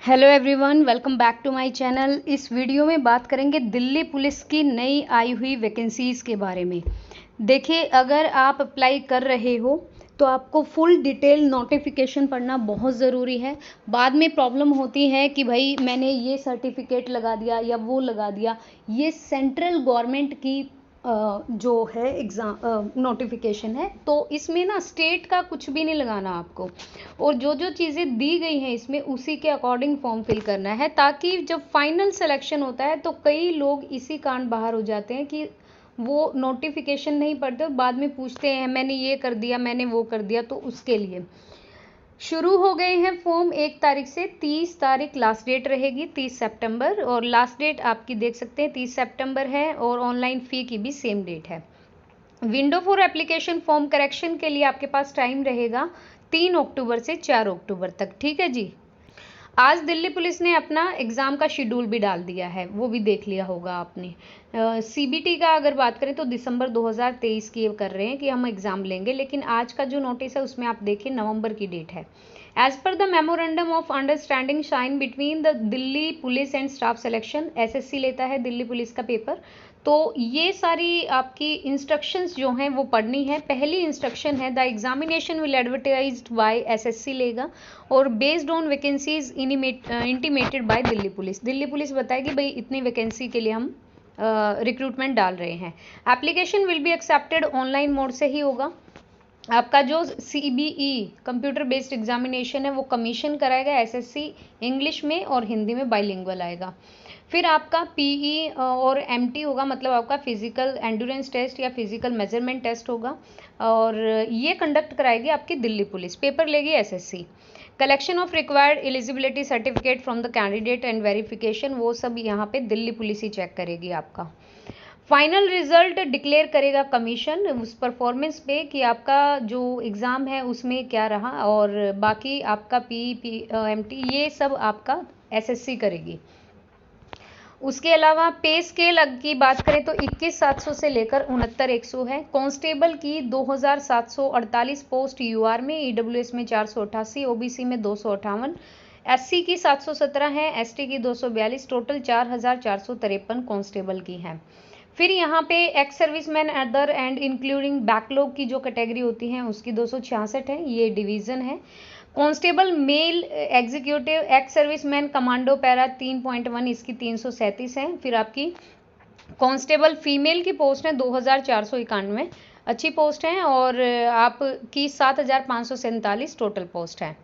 Hello everyone, welcome back to my channel. इस video में बात करेंगे दिल्ली पुलिस की नई आई हुई वैकेंसीज़ के बारे में। देखिए, अगर आप अप्लाई कर रहे हो तो आपको फुल डिटेल नोटिफिकेशन पढ़ना बहुत ज़रूरी है। बाद में प्रॉब्लम होती है कि भाई मैंने ये सर्टिफिकेट लगा दिया या वो लगा दिया। ये सेंट्रल गवर्नमेंट की जो है एग्ज़ाम नोटिफिकेशन है, तो इसमें ना स्टेट का कुछ भी नहीं लगाना आपको, और जो जो चीज़ें दी गई हैं इसमें उसी के अकॉर्डिंग फॉर्म फिल करना है, ताकि जब फाइनल सिलेक्शन होता है तो कई लोग इसी कारण बाहर हो जाते हैं कि वो नोटिफिकेशन नहीं पढ़ते और बाद में पूछते हैं मैंने ये कर दिया, मैंने वो कर दिया। तो उसके लिए शुरू हो गए हैं फॉर्म 1 तारीख से। 30 तारीख लास्ट डेट रहेगी, 30 सितंबर, और लास्ट डेट आपकी देख सकते हैं 30 सितंबर है, और ऑनलाइन फ़ी की भी सेम डेट है। Window for application form correction के लिए आपके पास टाइम रहेगा 3 अक्टूबर से 4 अक्टूबर तक। ठीक है जी। आज दिल्ली पुलिस ने अपना एग्ज़ाम का शेड्यूल भी डाल दिया है, वो भी देख लिया होगा आपने। सीबीटी का अगर बात करें तो दिसंबर 2023 की कर रहे हैं कि हम एग्ज़ाम लेंगे, लेकिन आज का जो नोटिस है उसमें आप देखिए नवंबर की डेट है। As per the memorandum of understanding sign between the Delhi police and staff selection, SSC लेता है दिल्ली पुलिस का पेपर। तो ये सारी आपकी इंस्ट्रक्शंस जो हैं वो पढ़नी है। पहली इंस्ट्रक्शन है the examination will advertised by SSC लेगा, और based on vacancies intimated by Delhi police. Delhi police बताएगी भाई इतनी वैकेंसी के लिए हम रिक्रूटमेंट डाल रहे हैं। Application will be accepted online mode से ही होगा। आपका जो सीबीई कंप्यूटर बेस्ड एग्जामिनेशन है वो कमीशन कराएगा एसएससी, इंग्लिश में और हिंदी में बाइलिंगुअल आएगा। फिर आपका पीई और एमटी होगा, मतलब आपका फिजिकल एंड्योरेंस टेस्ट या फिजिकल मेजरमेंट टेस्ट होगा, और ये कंडक्ट कराएगी आपकी दिल्ली पुलिस। पेपर लेगी SSC. Collection of required eligibility certificate from the candidate and verification, वो सब यहाँ पे दिल्ली पुलिस ही चेक करेगी आपका। फाइनल रिजल्ट डिक्लेयर करेगा कमीशन उस परफॉर्मेंस पे कि आपका जो एग्ज़ाम है उसमें क्या रहा, और बाकी आपका एमटी ये सब आपका एसएससी करेगी। उसके अलावा पे स्केल की बात करें तो 21,700 से लेकर 69,100 है। कांस्टेबल की 2,748 पोस्ट यूआर में, ईडब्ल्यूएस में 488, ओबीसी में 258, एससी की 717 है, एसटी की 242, टोटल 4,453 कांस्टेबल की है। फिर यहाँ पे ex serviceman other and including backlog की जो कैटेगरी होती है उसकी 266 है, ये डिवीज़न है। Constable male executive ex serviceman commando para 3.1, इसकी 337 है। फिर आपकी कांस्टेबल फीमेल की पोस्ट है 2,491, अच्छी पोस्ट है, और आपकी 7,547 टोटल पोस्ट है।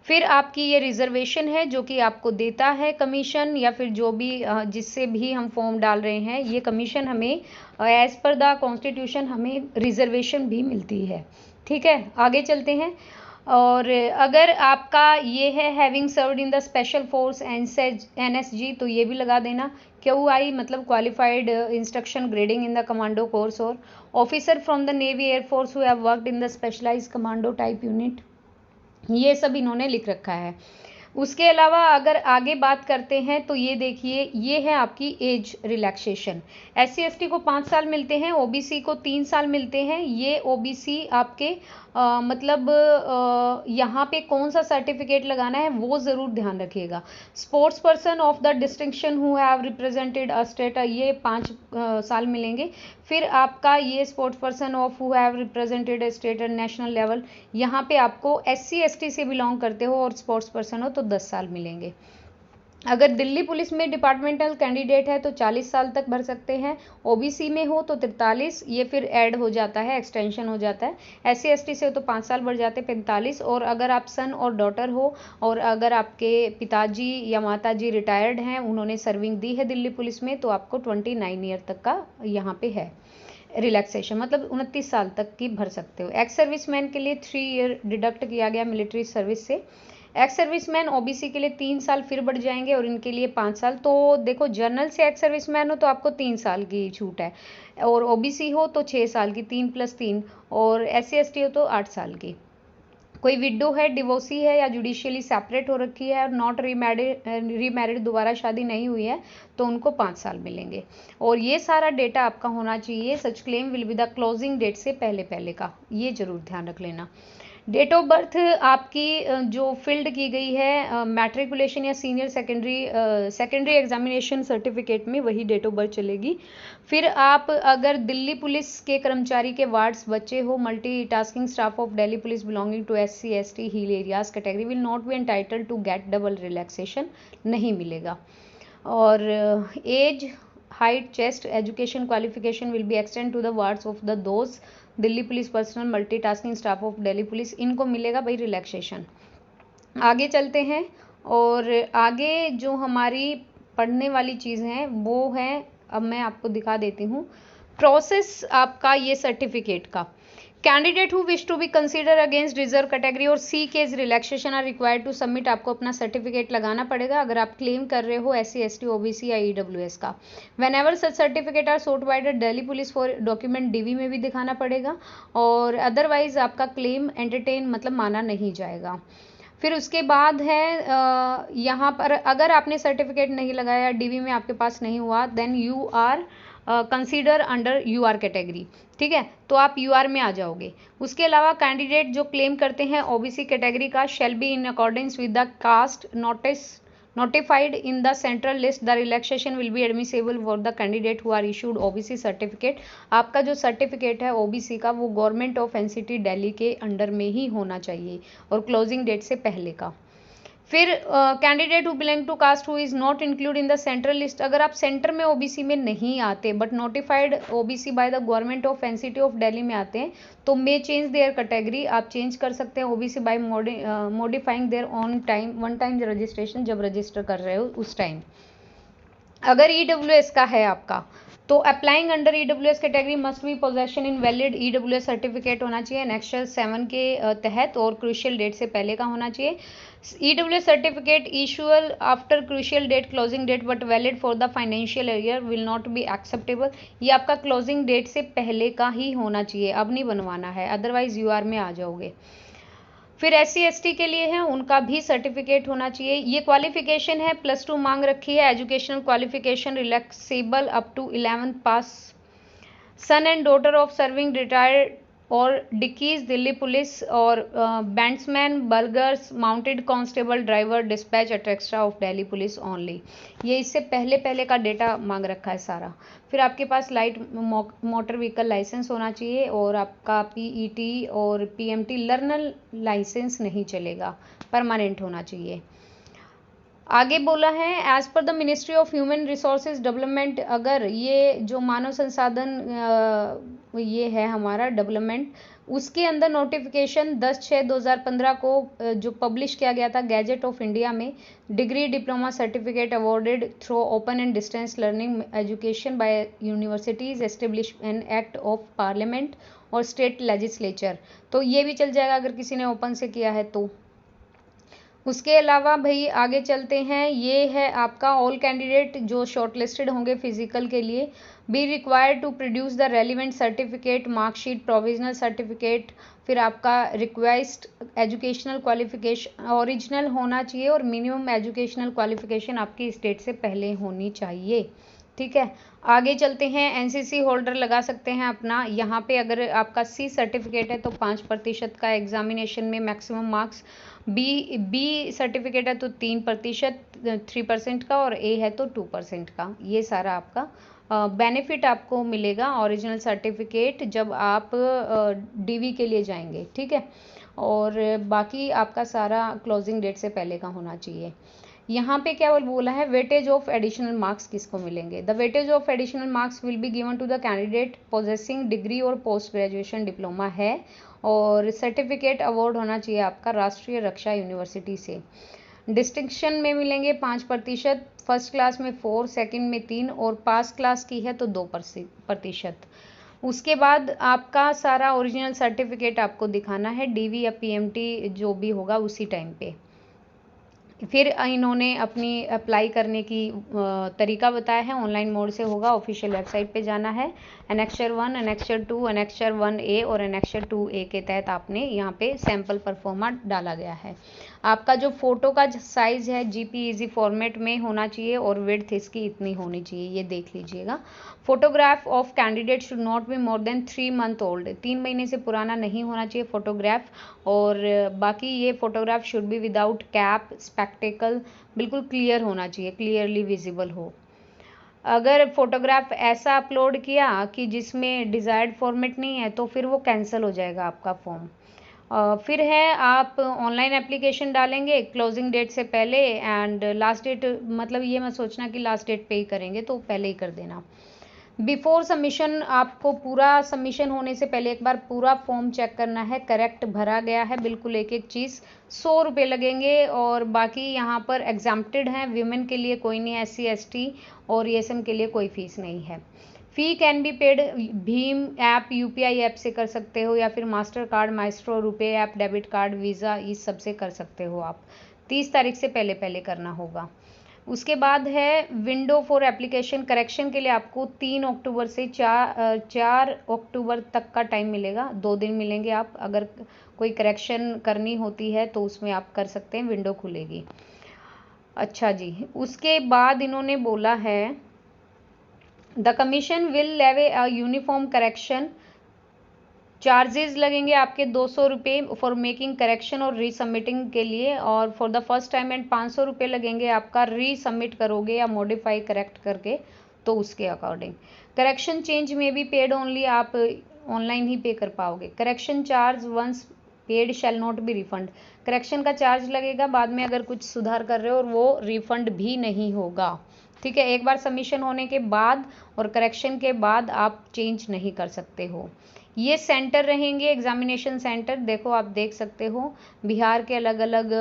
फिर आपकी ये रिजर्वेशन है जो कि आपको देता है कमीशन, या फिर जो भी जिससे भी हम फॉर्म डाल रहे हैं, ये कमीशन हमें एज पर द कॉन्स्टिट्यूशन हमें रिजर्वेशन भी मिलती है। ठीक है, आगे चलते हैं। और अगर आपका ये है having served in the special force NSG, तो ये भी लगा देना। क्यूआई मतलब qualified instruction grading in the commando course, और officer from the navy air force who have worked in the specialise commando type unit, ये सब इन्होंने लिख रखा है। उसके अलावा अगर आगे बात करते हैं तो ये देखिए, ये है आपकी एज रिलैक्सेशन। एससी एसटी को 5 साल मिलते हैं, ओबीसी को 3 साल मिलते हैं। ये ओबीसी आपके मतलब यहाँ पे कौन सा सर्टिफिकेट लगाना है वो ज़रूर ध्यान रखिएगा। Sports person of the distinction who have represented a state, ये 5 साल मिलेंगे। फिर आपका ये sports person of who have represented a state and national level, यहाँ पे आपको एससी एसटी से बिलोंग करते हो और स्पोर्ट्स पर्सन हो तो 10 साल मिलेंगे। अगर दिल्ली पुलिस में डिपार्टमेंटल कैंडिडेट है तो 40 साल तक भर सकते हैं। ओबीसी में हो तो 43, ये फिर ऐड हो जाता है, एक्सटेंशन हो जाता है। एससी एसटी से हो तो 5 साल बढ़ जाते हैं 45, और अगर आप सन और डॉटर हो, और अगर आपके पिताजी या माताजी रिटायर्ड हैं, उन्होंने सर्विंग दी है दिल्ली पुलिस में, तो आपको 29 ईयर तक का यहाँ पे है रिलैक्सेशन, मतलब 29 साल तक की भर सकते हो। एक्स सर्विसमैन के लिए 3 ईयर डिडक्ट किया गया मिलिट्री सर्विस से। एक्स सर्विसमैन ओबीसी के लिए 3 साल फिर बढ़ जाएंगे, और इनके लिए 5 साल। तो देखो, जनरल से एक्स सर्विसमैन हो तो आपको 3 साल की छूट है, और ओबीसी हो तो 6 साल की, 3 + 3, और एससी एसटी हो तो 8 साल की। कोई विडो है, डिवोर्सी है, या जुडिशियली सेपरेट हो रखी है और नॉट रीमैरिड, दोबारा शादी नहीं हुई है, तो उनको 5 साल मिलेंगे। और ये सारा डेटा आपका होना चाहिए। Such claim will be the closing date से पहले पहले का, ये जरूर ध्यान रख लेना। डेट ऑफ बर्थ आपकी जो फिल्ड की गई है मैट्रिकुलेशन या सीनियर सेकेंडरी एग्जामिनेशन सर्टिफिकेट में, वही डेट ऑफ बर्थ चलेगी। फिर आप अगर दिल्ली पुलिस के कर्मचारी के वार्ड्स बच्चे हो, multitasking staff of Delhi police belonging to SC ST hill areas category will not be entitled to get double relaxation, नहीं मिलेगा। और age, height, chest, education qualification will be extend to the wards of the those Delhi police personnel multitasking staff of Delhi police, इनको मिलेगा भाई relaxation. आगे चलते हैं, और आगे जो हमारी पढ़ने वाली चीज़ हैं वो है, अब मैं आपको दिखा देती हूँ प्रोसेस आपका ये सर्टिफिकेट का। Candidate who wish to be consider against reserve category और seek age relaxation are required to submit, आपको अपना सर्टिफिकेट लगाना पड़ेगा अगर आप क्लेम कर रहे हो SC ST OBC या EWS का। Whenever such certificate are sought by the Delhi police for document DV में भी दिखाना पड़ेगा, और अदरवाइज आपका क्लेम एंटरटेन मतलब माना नहीं जाएगा। फिर उसके बाद है यहाँ पर अगर आपने सर्टिफिकेट नहीं लगाया, DV में आपके पास नहीं हुआ, then you are consider under UR category, ठीक है, तो आप UR में आ जाओगे। उसके अलावा कैंडिडेट जो क्लेम करते हैं OBC कैटेगरी का shall be in accordance with the caste notified in the central list, the relaxation will be admissible for the candidate who are issued OBC certificate। आपका जो सर्टिफिकेट है OBC का वो government of NCT Delhi के under में ही होना चाहिए और क्लोजिंग डेट से पहले का। फिर candidate who belong to caste who is not include in the central list, अगर आप सेंटर में OBC में नहीं आते but notified OBC by the government of NCT of Delhi में आते हैं, तो मे चेंज देयर कैटेगरी, आप चेंज कर सकते हैं OBC बाय modifying their on time one time registration, जब रजिस्टर कर रहे हो उस टाइम। अगर EWS का है आपका, तो applying under EWS category must be possession in valid EWS certificate होना चाहिए एनेक्सर 7 के तहत, और क्रूशियल डेट से पहले का होना चाहिए। EWS certificate issued after crucial date closing date but valid for the financial year will not be acceptable, ये आपका क्लोजिंग डेट से पहले का ही होना चाहिए, अब नहीं बनवाना है, अदरवाइज UR में आ जाओगे। फिर SC ST के लिए है, उनका भी सर्टिफिकेट होना चाहिए। ये क्वालिफिकेशन है +2 मांग रखी है, educational qualification relaxable up to 11th pass, son and daughter of serving retired और डिकीज दिल्ली पुलिस, और bandsman, buglers, mounted constable, driver, dispatch extra of Delhi police only, ये इससे पहले का डेटा मांग रखा है सारा। फिर आपके पास लाइट मोटर व्हीकल लाइसेंस होना चाहिए, और आपका PET और PMT लर्नर लाइसेंस नहीं चलेगा, परमानेंट होना चाहिए। आगे बोला है as per the ministry of human resources development, अगर ये जो मानव संसाधन ये है हमारा डेवलपमेंट, उसके अंदर नोटिफिकेशन 10/6/2015 को जो पब्लिश किया गया था गैजेट ऑफ इंडिया में, degree diploma certificate awarded through open and distance learning education by universities establish an act of parliament और स्टेट लेजिस्लेचर, तो ये भी चल जाएगा अगर किसी ने ओपन से किया है तो। उसके अलावा भाई आगे चलते हैं, ये है आपका ऑल कैंडिडेट जो शॉर्टलिस्टेड होंगे फिजिकल के लिए be required to produce the relevant certificate, marksheet, provisional certificate, फिर आपका रिक्वेस्ट एजुकेशनल क्वालिफिकेशन ओरिजिनल होना चाहिए, और मिनिमम एजुकेशनल क्वालिफिकेशन आपकी स्टेट से पहले होनी चाहिए, ठीक है। आगे चलते हैं, NCC होल्डर लगा सकते हैं अपना, यहाँ पे अगर आपका C सर्टिफिकेट है तो 5% का एग्जामिनेशन में मैक्सिमम मार्क्स, B सर्टिफिकेट है तो 3%, 3% का, और A है तो 2% का, ये सारा आपका बेनिफिट आपको मिलेगा ओरिजिनल सर्टिफिकेट जब आप DV के लिए जाएंगे, ठीक है। और बाकी आपका सारा क्लोजिंग डेट से पहले का होना चाहिए। यहाँ पे क्या बोला है, वेटेज ऑफ एडिशनल मार्क्स किसको मिलेंगे, the weightage of additional marks will be given to the candidate possessing degree और पोस्ट ग्रेजुएशन डिप्लोमा है, और सर्टिफिकेट अवार्ड होना चाहिए आपका राष्ट्रीय रक्षा यूनिवर्सिटी से। डिस्टिंक्शन में मिलेंगे 5%, फर्स्ट क्लास में 4, सेकंड में 3, और पास क्लास की है तो 2%। उसके बाद आपका सारा ओरिजिनल सर्टिफिकेट आपको दिखाना है, DV या PMT जो भी होगा उसी टाइम पे। फिर इन्होंने अपनी अप्लाई करने की तरीका बताया है, ऑनलाइन मोड से होगा, ऑफिशियल वेबसाइट पे जाना है, एनेक्चर 1, एनेक्चर 2, एनेक्चर 1A और एनेक्चर 2A के तहत आपने यहाँ पे सैम्पल परफॉर्मा डाला गया है। आपका जो फ़ोटो का साइज़ है JPEG फॉर्मेट में होना चाहिए और विड्थ इसकी इतनी होनी चाहिए, ये देख लीजिएगा। Photograph of candidate should not be more than 3 month old, 3 महीने से पुराना नहीं होना चाहिए फोटोग्राफ। और बाकी ये photograph should be without cap, spectacle, बिल्कुल क्लियर होना चाहिए, क्लियरली विजिबल हो। अगर फोटोग्राफ ऐसा अपलोड किया कि जिसमें डिज़ायर्ड फॉर्मेट नहीं है तो फिर वो कैंसिल हो जाएगा आपका फॉर्म। फिर है आप ऑनलाइन एप्लीकेशन डालेंगे क्लोजिंग डेट से पहले, एंड लास्ट डेट मतलब ये मत सोचना कि लास्ट डेट पे ही करेंगे, तो पहले ही कर देना। बिफोर सबमिशन आपको पूरा सबमिशन होने से पहले एक बार पूरा फॉर्म चेक करना है, करेक्ट भरा गया है बिल्कुल एक एक चीज़। 100 रुपये लगेंगे और बाकी यहाँ पर एग्जाम्प्टेड हैं, वीमेन के लिए कोई नहीं, SC ST और ESM के लिए कोई फीस नहीं है। फ़ी कैन बी पेड भीम ऐप, UPI ऐप से कर सकते हो, या फिर Mastercard, Maestro, RuPay app, debit card, Visa, इस सब से कर सकते हो आप। 30 तारीख से पहले पहले करना होगा। उसके बाद है विंडो फॉर एप्लीकेशन करेक्शन के लिए आपको 3 अक्टूबर से 4 अक्टूबर तक का टाइम मिलेगा, 2 दिन मिलेंगे। आप अगर कोई करेक्शन करनी होती है तो उसमें आप कर सकते हैं, विंडो खुलेगी। अच्छा जी, उसके बाद इन्होंने बोला है द कमीशन विल लेवे अ यूनिफॉर्म करेक्शन, चार्जेस लगेंगे आपके 200 रुपये फॉर मेकिंग करेक्शन और रीसबमिटिंग के लिए, और for the first time and 500 रुपये लगेंगे आपका रीसबमिट करोगे या मॉडिफाई करेक्ट करके, तो उसके अकॉर्डिंग। करेक्शन चेंज में भी पेड ओनली, आप ऑनलाइन ही पे कर पाओगे। Correction charge once paid shall not be refund, correction का चार्ज लगेगा, बाद में अगर कुछ सुधार कर रहे हो और वो रिफंड भी नहीं होगा। ठीक है, एक बार सबमिशन होने के बाद और करेक्शन के बाद आप चेंज नहीं कर सकते हो। ये सेंटर रहेंगे एग्जामिनेशन सेंटर, देखो आप देख सकते हो बिहार के अलग अलग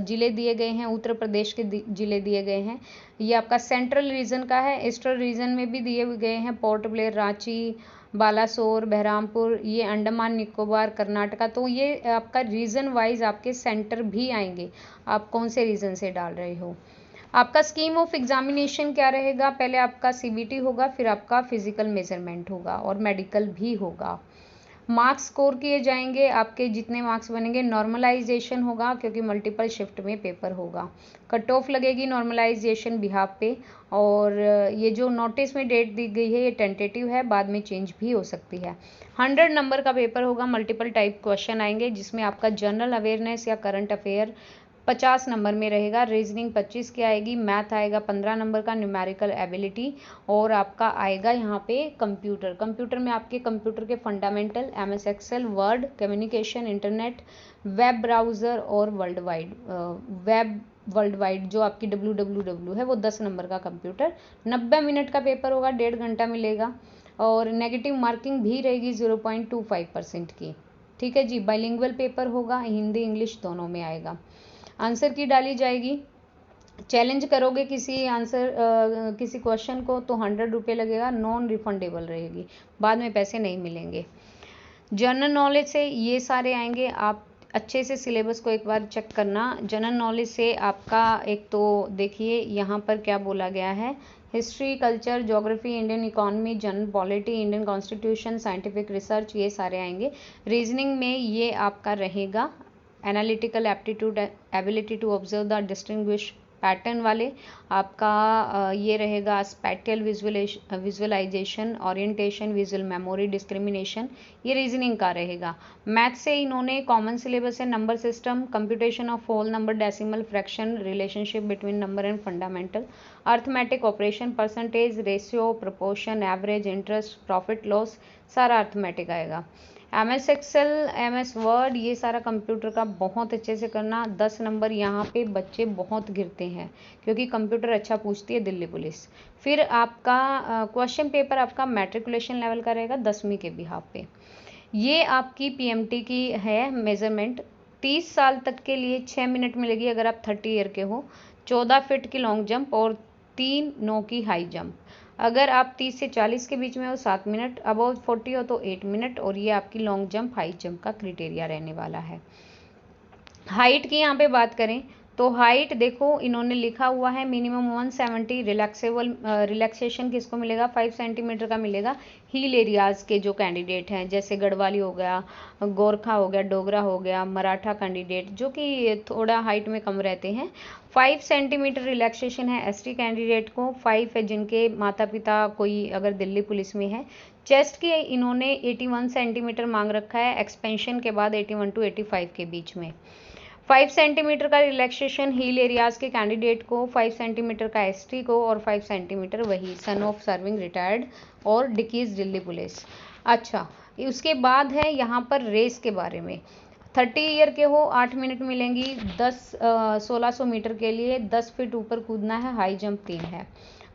ज़िले दिए गए हैं, उत्तर प्रदेश के ज़िले दिए गए हैं। ये आपका सेंट्रल रीजन का है, ईस्टर्न रीजन में भी दिए गए हैं, पोर्ट ब्लेयर, रांची, बालासोर, बहरामपुर, ये अंडमान निकोबार, कर्नाटका। तो ये आपका रीजन वाइज आपके सेंटर भी आएंगे, आप कौन से रीजन से डाल रहे हो। आपका स्कीम ऑफ एग्जामिनेशन क्या रहेगा, पहले आपका CBT होगा, फिर आपका फिजिकल मेजरमेंट होगा और मेडिकल भी होगा। मार्क्स स्कोर किए जाएंगे, आपके जितने मार्क्स बनेंगे। नॉर्मलाइजेशन होगा क्योंकि मल्टीपल शिफ्ट में पेपर होगा। कट ऑफ लगेगी नॉर्मलाइजेशन बिहाफ पे, और ये जो नोटिस में डेट दी गई है ये टेंटेटिव है, बाद में चेंज भी हो सकती है। 100 नंबर का पेपर होगा, मल्टीपल टाइप क्वेश्चन आएंगे, जिसमें आपका जनरल अवेयरनेस या करंट अफेयर 50 नंबर में रहेगा, रीजनिंग 25 की आएगी, मैथ आएगा 15 नंबर का, न्यूमेरिकल एबिलिटी, और आपका आएगा यहाँ पे कंप्यूटर में आपके कंप्यूटर के fundamental, MS excel, word, communication, internet, web browser और वर्ल्ड वाइड जो आपकी www है, वो 10 नंबर का कंप्यूटर। 90 मिनट का पेपर होगा, 1.5 घंटा मिलेगा, और नेगेटिव मार्किंग भी रहेगी 0.25% की। ठीक है जी, बाइलिंगुअल पेपर होगा, हिंदी इंग्लिश दोनों में आएगा। आंसर की डाली जाएगी, चैलेंज करोगे किसी क्वेश्चन को तो 100 रुपये लगेगा, नॉन रिफंडेबल रहेगी, बाद में पैसे नहीं मिलेंगे। जनरल नॉलेज से ये सारे आएंगे, आप अच्छे से सिलेबस को एक बार चेक करना। जनरल नॉलेज से आपका एक तो देखिए यहाँ पर क्या बोला गया है, history, culture, geography, Indian economy, general polity, Indian constitution, scientific research, ये सारे आएंगे। रीजनिंग में ये आपका रहेगा analytical aptitude, ability to observe the distinguish pattern वाले, आपका ये रहेगा spatial visualisation, orientation, visual memory, discrimination, ये रीजनिंग का रहेगा। मैथ से इन्होंने कॉमन सिलेबस है, number system, computation of whole number, decimal, fraction, relationship between number and fundamental, arithmetic operation, percentage, ratio, proportion, average, interest, profit loss, सारा arithmetic आएगा। MS Excel, MS word, ये सारा computer का बहुत अच्छे से करना। 10 नंबर यहाँ पे बच्चे बहुत गिरते हैं क्योंकि कंप्यूटर अच्छा पूछती है दिल्ली पुलिस। फिर आपका क्वेश्चन पेपर आपका मैट्रिकुलेशन लेवल का रहेगा 10वीं के बिहाफ पे। ये आपकी PMT की है मेजरमेंट, 30 साल तक के लिए 6 मिनट मिलेगी अगर आप 30 ईयर के हो, 14 फीट की लॉन्ग जंप और 3 9 की हाई जंप। अगर आप 30 से 40 के बीच में हो 7 मिनट, अबव 40 हो तो 8 मिनट, और ये आपकी लॉन्ग जंप हाई जंप का क्राइटेरिया रहने वाला है। हाइट की यहाँ पे बात करें तो हाइट देखो इन्होंने लिखा हुआ है मिनिमम 170, रिलैक्सेशन किसको मिलेगा 5 सेंटीमीटर का मिलेगा हिल एरियाज के जो कैंडिडेट हैं, जैसे गढ़वाली हो गया, गोरखा हो गया, डोगरा हो गया, मराठा कैंडिडेट जो कि थोड़ा हाइट में कम रहते हैं। 5 सेंटीमीटर रिलैक्सेशन है एसटी कैंडिडेट को, 5 है जिनके माता पिता कोई अगर दिल्ली पुलिस में है। चेस्ट के इन्होंने 81 सेंटीमीटर मांग रखा है, एक्सपेंशन के बाद 81 टू 85 के बीच में। 5 सेंटीमीटर का रिलैक्सेशन हील एरियाज के कैंडिडेट को, 5 सेंटीमीटर का एसटी को, और 5 सेंटीमीटर वही सन ऑफ सर्विंग रिटायर्ड और डिकीज दिल्ली पुलिस। अच्छा, उसके बाद है यहाँ पर रेस के बारे में। 30 ईयर के हो 8 मिनट मिलेंगी। 1600 मीटर के लिए 10 फीट ऊपर कूदना है, हाई जंप 3 है।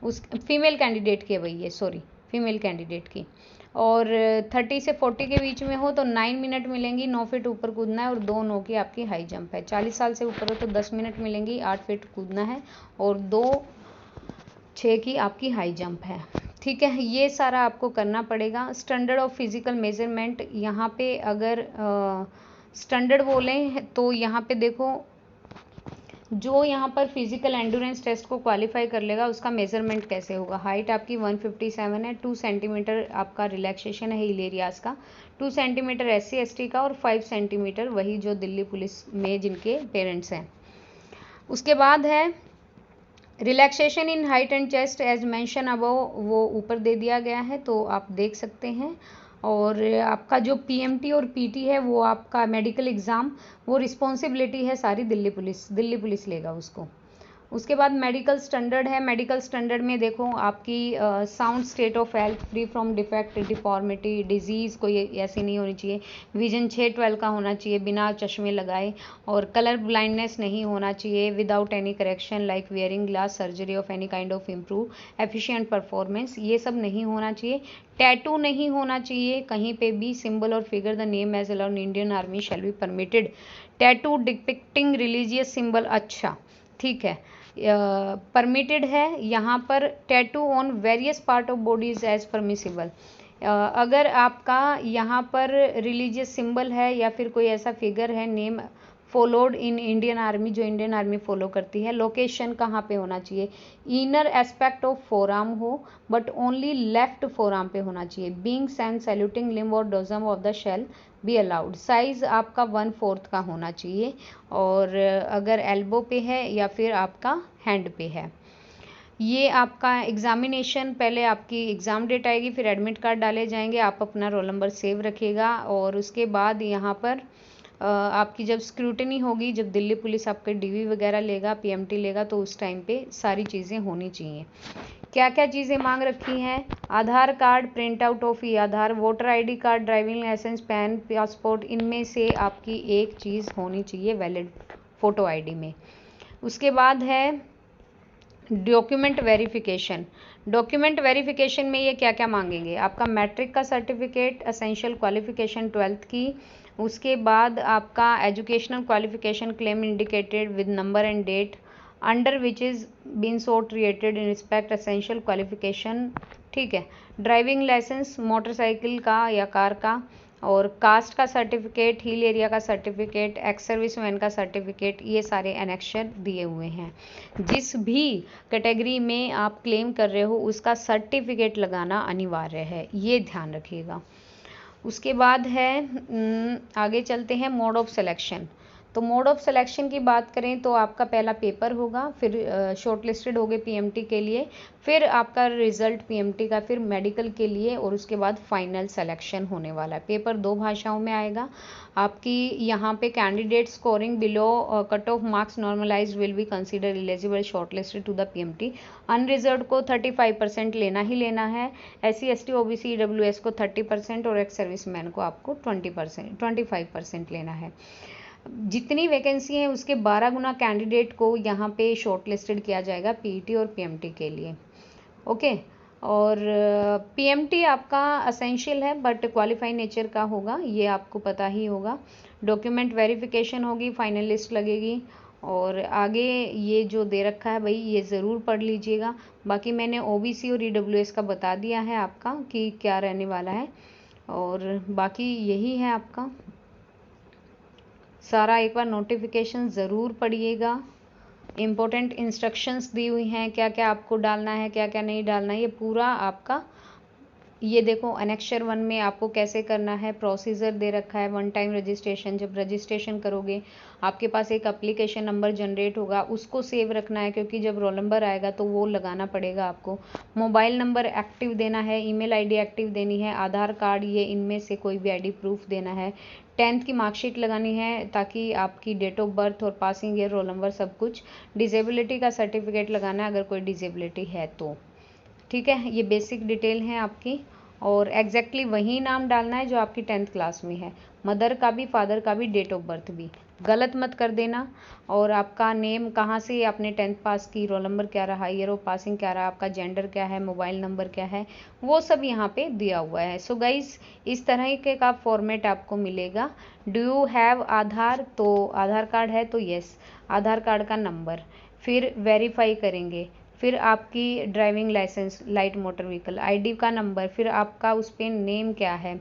उस फीमेल कैंडिडेट की वही है, सॉरी फीमेल कैंडिडेट की। और 30 से 40 के बीच में हो तो 9 मिनट मिलेंगी, 9 फीट ऊपर कूदना है और 2 9 की आपकी हाई जंप है। 40 साल से ऊपर हो तो 10 मिनट मिलेंगी, 8 फीट कूदना है और 2 6 की आपकी हाई जंप है। ठीक है, ये सारा आपको करना पड़ेगा। स्टैंडर्ड ऑफ फिजिकल मेजरमेंट, यहाँ पे अगर स्टैंडर्ड बोलें तो यहाँ पे देखो जो यहाँ पर फिजिकल एंडोरेंस टेस्ट को क्वालिफाई कर लेगा उसका मेजरमेंट कैसे होगा। हाइट आपकी 157 है, 2 सेंटीमीटर आपका रिलैक्सेशन है हिल एरियाज का, 2 सेंटीमीटर SC ST का और 5 सेंटीमीटर वही जो दिल्ली पुलिस में जिनके पेरेंट्स हैं। उसके बाद है relaxation in height and chest as mention above, वो ऊपर दे दिया गया है तो आप देख सकते हैं। और आपका जो PMT और PT है वो आपका मेडिकल एग्ज़ाम, वो रिस्पॉन्सिबिलिटी है सारी दिल्ली पुलिस लेगा उसको। उसके बाद मेडिकल स्टैंडर्ड है। मेडिकल स्टैंडर्ड में देखो आपकी sound state of health, free from defect, deformity, disease कोई ऐसी नहीं होनी चाहिए, विजन 6/12 का होना चाहिए बिना चश्मे लगाए, और कलर ब्लाइंडनेस नहीं होना चाहिए, without any correction like wearing glass, surgery of any kind of improve efficient performance, ये सब नहीं होना चाहिए। टैटू नहीं होना चाहिए कहीं पे भी, सिंबल और figure the name as allowed in Indian army shall be permitted. Tattoo depicting religious symbol, अच्छा ठीक है, परमिटेड है यहाँ पर। Tattoo on various part of bodies as permissible, अगर आपका यहाँ पर रिलीजियस सिंबल है या फिर कोई ऐसा फिगर है, name followed in Indian army, जो इंडियन आर्मी फॉलो करती है। लोकेशन कहाँ पे होना चाहिए, इनर एस्पेक्ट ऑफ फोरआर्म हो बट ओनली लेफ्ट फोरआर्म पे होना चाहिए। बीइंग्स एंड सैल्यूटिंग लिम्ब और dorsum of the shall be allowed. Size आपका 1/4 का होना चाहिए, और अगर एल्बो पे है या फिर आपका हैंड पे है। ये आपका एग्जामिनेशन, पहले आपकी एग्ज़ाम डेट आएगी, फिर एडमिट कार्ड डाले जाएंगे, आप अपना रोल नंबर सेव रखिएगा। और उसके बाद यहाँ पर आपकी जब स्क्रूटनी होगी, जब दिल्ली पुलिस आपके DV वगैरह लेगा, PMT लेगा, तो उस टाइम पे सारी चीज़ें होनी चाहिए। क्या क्या चीज़ें मांग रखी हैं, Aadhaar card, print out of Aadhaar, voter ID card, driving licence, PAN, passport, इनमें से आपकी एक चीज़ होनी चाहिए वैलिड फ़ोटो ID में। उसके बाद है डॉक्यूमेंट वेरिफिकेशन। डॉक्यूमेंट वेरिफिकेशन में ये क्या क्या मांगेंगे, आपका मैट्रिक का सर्टिफिकेट, असेंशियल क्वालिफिकेशन 12th की, उसके बाद आपका educational qualification claim indicated with number and date under which is been so treated in respect essential qualification, ठीक है। ड्राइविंग लाइसेंस मोटरसाइकिल का या कार का, और कास्ट का सर्टिफिकेट, हिल एरिया का सर्टिफिकेट, एक्स सर्विस मैन का सर्टिफिकेट, ये सारे एनेक्शर दिए हुए हैं। जिस भी कैटेगरी में आप क्लेम कर रहे हो उसका सर्टिफिकेट लगाना अनिवार्य है, ये ध्यान रखिएगा। उसके बाद है आगे चलते हैं मोड ऑफ सिलेक्शन। तो मोड ऑफ सिलेक्शन की बात करें तो आपका पहला पेपर होगा, फिर शॉर्ट लिस्टेड होगे PMT के लिए, फिर आपका रिजल्ट PMT का, फिर मेडिकल के लिए, और उसके बाद फाइनल सिलेक्शन होने वाला है। पेपर 2 भाषाओं में आएगा। आपकी यहाँ पे candidate scoring below cut off marks normalised will be consider eligible short listed to the PMT। Unreserve को 35% लेना ही लेना है, SC ST OBC EWS को 30% और एक्स सर्विस मैन को आपको 25% लेना है। जितनी वैकेंसी है उसके 12 गुना कैंडिडेट को यहाँ पे शॉर्ट लिस्टेड किया जाएगा PET और PMT के लिए, ओके। और PMT आपका असेंशियल है बट क्वालिफाई नेचर का होगा, ये आपको पता ही होगा। डॉक्यूमेंट वेरिफिकेशन होगी, फाइनल लिस्ट लगेगी, और आगे ये जो दे रखा है भाई ये ज़रूर पढ़ लीजिएगा। बाकी मैंने OBC और EWS का बता दिया है आपका कि क्या रहने वाला है, और बाकी यही है आपका सारा। एक बार नोटिफिकेशन ज़रूर पढ़िएगा, इम्पोर्टेंट इंस्ट्रक्शंस दी हुई हैं, क्या क्या आपको डालना है, क्या क्या नहीं डालना है, ये पूरा आपका ये देखो अनेक्शर 1 में आपको कैसे करना है, प्रोसीजर दे रखा है। वन टाइम रजिस्ट्रेशन, जब रजिस्ट्रेशन करोगे आपके पास एक एप्लीकेशन नंबर जनरेट होगा, उसको सेव रखना है क्योंकि जब रोल नंबर आएगा तो वो लगाना पड़ेगा आपको। मोबाइल नंबर एक्टिव देना है, ईमेल आईडी एक्टिव देनी है, आधार कार्ड, ये इनमें से कोई भी आईडी प्रूफ देना है। 10th की मार्कशीट लगानी है ताकि आपकी डेट ऑफ बर्थ और पासिंग ईयर, रोल नंबर सब कुछ। डिसेबिलिटी का सर्टिफिकेट लगाना है अगर कोई डिसेबिलिटी है तो। ठीक है, ये बेसिक डिटेल है आपकी। और एग्जैक्टली वही नाम डालना है जो आपकी 10th क्लास में है, मदर का भी, फादर का भी, डेट ऑफ बर्थ भी, गलत मत कर देना। और आपका नेम, कहाँ से आपने 10th पास की, रोल नंबर क्या रहा, ईयर ऑफ पासिंग क्या रहा, आपका जेंडर क्या है, मोबाइल नंबर क्या है, वो सब यहाँ पे दिया हुआ है। सो गाइज इस तरह के का फॉर्मेट आपको मिलेगा। डू यू हैव आधार, तो आधार कार्ड है तो यस, आधार कार्ड का नंबर, फिर वेरीफाई करेंगे, फिर आपकी driving licence, light motor vehicle, ID का नंबर, फिर आपका उस पर नेम क्या है,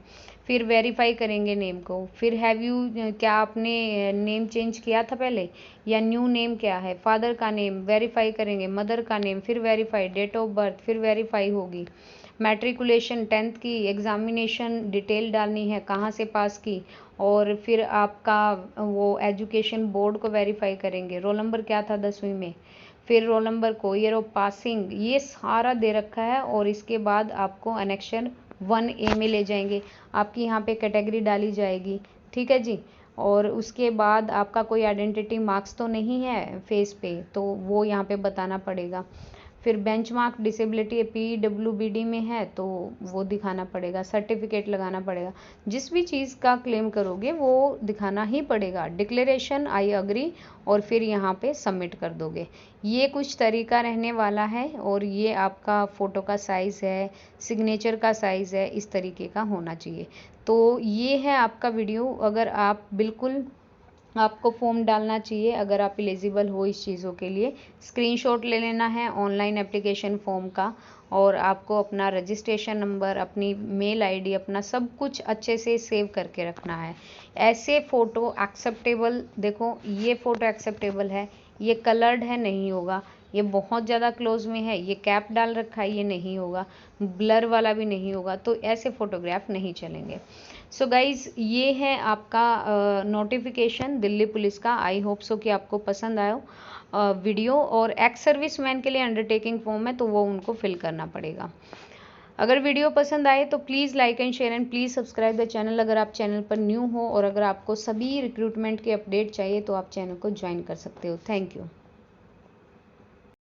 फिर वेरीफाई करेंगे नेम को, फिर हैव यू, क्या आपने नेम चेंज किया था पहले या न्यू नेम क्या है, फादर का नेम वेरीफाई करेंगे, मदर का नेम, फिर वेरीफाई, डेट ऑफ बर्थ फिर वेरीफाई होगी, मैट्रिकुलेशन 10th की एग्जामिनेशन डिटेल डालनी है, कहाँ से पास की, और फिर आपका वो एजुकेशन बोर्ड को वेरीफाई करेंगे, रोल नंबर क्या था 10वीं में, फिर रोल नंबर को, ईयर ऑफ पासिंग, ये सारा दे रखा है। और इसके बाद आपको अनेक्शन 1A में ले जाएंगे, आपकी यहाँ पे कैटेगरी डाली जाएगी। ठीक है जी। और उसके बाद आपका कोई आइडेंटिटी मार्क्स तो नहीं है फेस पे, तो वो यहाँ पे बताना पड़ेगा। फिर बेंचमार्क डिसेबिलिटी PWBD में है तो वो दिखाना पड़ेगा, सर्टिफिकेट लगाना पड़ेगा, जिस भी चीज़ का क्लेम करोगे वो दिखाना ही पड़ेगा। डिक्लेरेशन आई अग्री, और फिर यहाँ पे सबमिट कर दोगे। ये कुछ तरीका रहने वाला है, और ये आपका फ़ोटो का साइज़ है, सिग्नेचर का साइज़ है, इस तरीके का होना चाहिए। तो ये है आपका वीडियो। अगर आप बिल्कुल, आपको फॉर्म डालना चाहिए, अगर आप एलिजिबल हो इस चीज़ों के लिए, स्क्रीनशॉट ले लेना है ऑनलाइन एप्लीकेशन फॉर्म का, और आपको अपना रजिस्ट्रेशन नंबर, अपनी मेल आईडी, अपना सब कुछ अच्छे से सेव करके रखना है। ऐसे फ़ोटो एक्सेप्टेबल, देखो ये फ़ोटो एक्सेप्टेबल है, ये कलर्ड है, नहीं होगा, ये बहुत ज़्यादा क्लोज में है, ये कैप डाल रखा है, ये नहीं होगा, ब्लर वाला भी नहीं होगा, तो ऐसे फ़ोटोग्राफ नहीं चलेंगे। सो गाइज़ ये है आपका नोटिफिकेशन दिल्ली पुलिस का। आई होप सो कि आपको पसंद आयो वीडियो। और एक्स सर्विस मैन के लिए अंडरटेकिंग फॉर्म है तो वो उनको फिल करना पड़ेगा। अगर वीडियो पसंद आए तो please like and share, and please subscribe the channel अगर आप चैनल पर न्यू हो। और अगर आपको सभी रिक्रूटमेंट के अपडेट चाहिए तो आप चैनल को ज्वाइन कर सकते हो। Thank you.